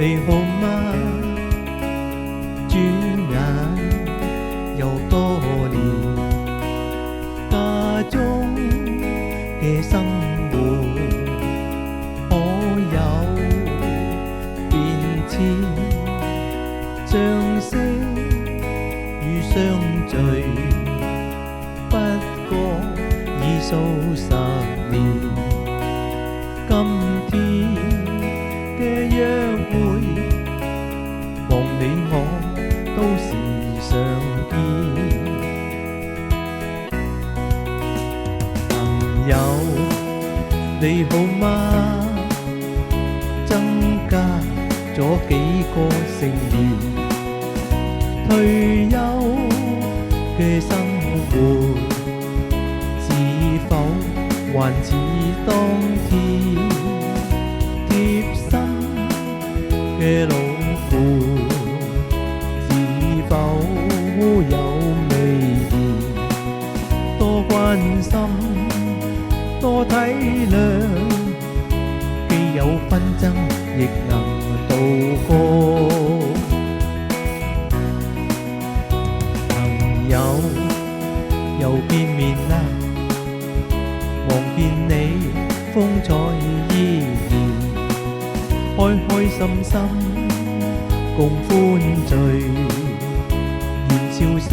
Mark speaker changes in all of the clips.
Speaker 1: 你好嗎？轉眼又多年，家中嘅生活可有變遷？相識與相聚，不過已數十年。今天嘅約會，望你我都時常見。朋友你好嗎？增加咗幾個成員，退休嘅生活是否還似當天？貼心嘅老父是否有微言？多關心，多體諒，既有紛爭亦能渡過。朋友又見面啦，望見你風采依然，開開心心共歡聚，願笑聲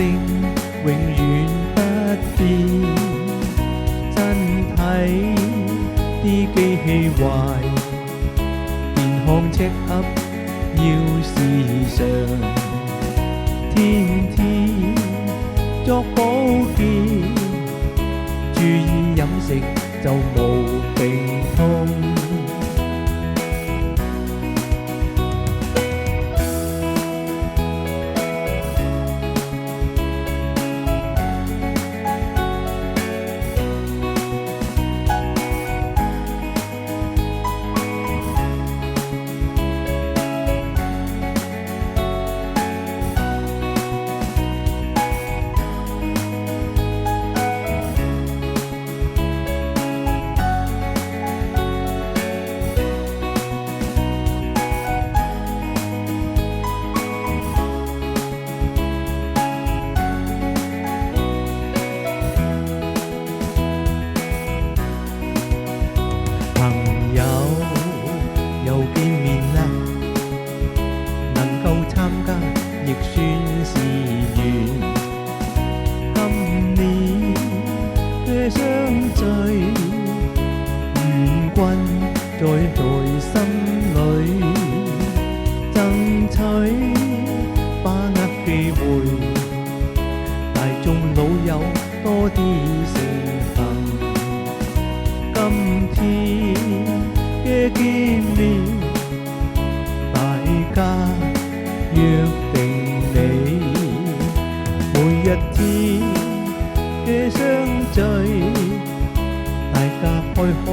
Speaker 1: 永遠不變。真睇啲機器壞，健康check up要時常，天天作保健，注意飲食就無病痛。又見面啦，能夠參加亦算是緣。今年嘅相聚，願君在內心裏爭取，把握機會，大眾老友多啲誠懇。今天嘅見面，大家約定你，每一天嘅相聚，大家開開